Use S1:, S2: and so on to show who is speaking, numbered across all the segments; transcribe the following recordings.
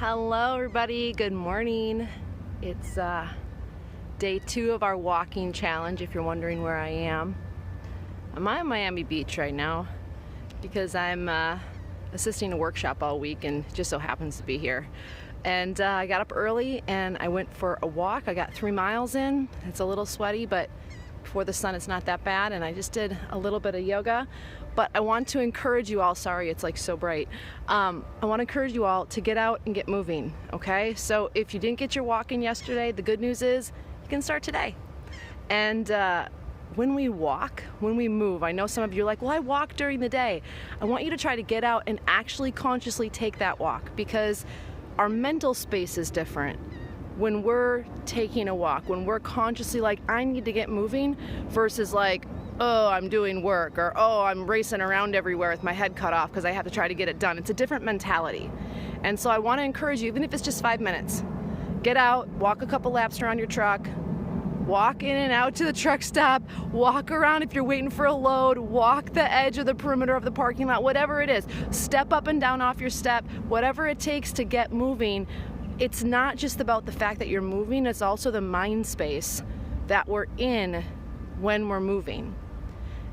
S1: Hello everybody, good morning. It's day 2 of our walking challenge, if you're wondering where I am. I'm at Miami Beach right now because I'm assisting a workshop all week and it just so happens to be here. And I got up early and I went for a walk. I got 3 miles in. It's a little sweaty, but before the sun it's not that bad, and I just did a little bit of yoga. But I want to encourage you all, sorry it's like so bright, I want to encourage you all to get out and get moving, okay? So if you didn't get your walk in yesterday, the good news is you can start today. And when we walk, when we move, I know some of you are like, well, I walk during the day. I want you to try to get out and actually consciously take that walk, because our mental space is different when we're taking a walk, when we're consciously like, I need to get moving, versus like, oh, I'm doing work, or oh, I'm racing around everywhere with my head cut off because I have to try to get it done. It's a different mentality. And so I want to encourage you, even if it's just 5 minutes, get out, walk a couple laps around your truck, walk in and out to the truck stop, walk around if you're waiting for a load, walk the edge of the perimeter of the parking lot, whatever it is. Step up and down off your step, whatever it takes to get moving. It's not just about the fact that you're moving, it's also the mind space that we're in when we're moving.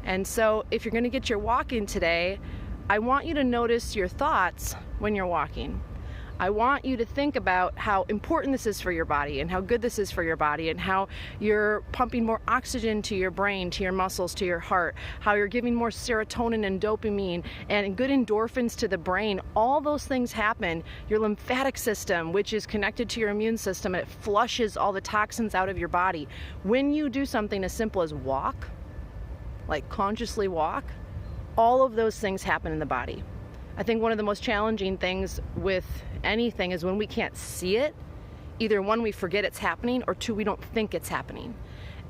S1: And so if you're going to get your walk in today, I want you to notice your thoughts when you're walking. I want you to think about how important this is for your body and how good this is for your body, and how you're pumping more oxygen to your brain, to your muscles, to your heart, how you're giving more serotonin and dopamine and good endorphins to the brain. All those things happen. Your lymphatic system, which is connected to your immune system, it flushes all the toxins out of your body. When you do something as simple as walk, like consciously walk, all of those things happen in the body. I think one of the most challenging things with anything is when we can't see it. Either one, we forget it's happening, or two, we don't think it's happening.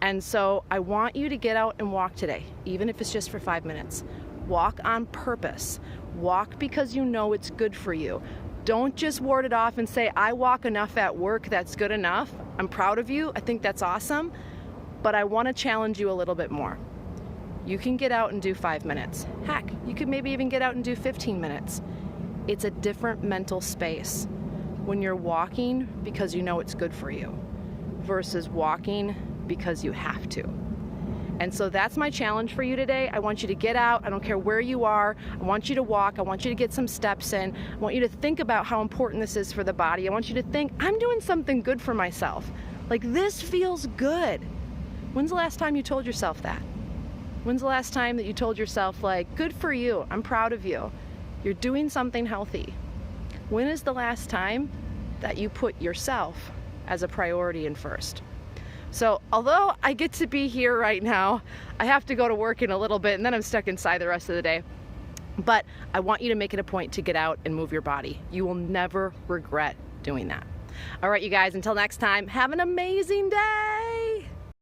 S1: And so I want you to get out and walk today, even if it's just for 5 minutes. Walk on purpose. Walk because you know it's good for you. Don't just ward it off and say, I walk enough at work, that's good enough. I'm proud of you. I think that's awesome. But I want to challenge you a little bit more. You can get out and do 5 minutes. Heck, you could maybe even get out and do 15 minutes. It's a different mental space when you're walking because you know it's good for you versus walking because you have to. And so that's my challenge for you today. I want you to get out. I don't care where you are. I want you to walk. I want you to get some steps in. I want you to think about how important this is for the body. I want you to think, I'm doing something good for myself. Like, this feels good. When's the last time you told yourself that? When's the last time that you told yourself, like, good for you, I'm proud of you, you're doing something healthy? When is the last time that you put yourself as a priority and first? So although I get to be here right now, I have to go to work in a little bit and then I'm stuck inside the rest of the day. But I want you to make it a point to get out and move your body. You will never regret doing that. All right, you guys, until next time, have an amazing day.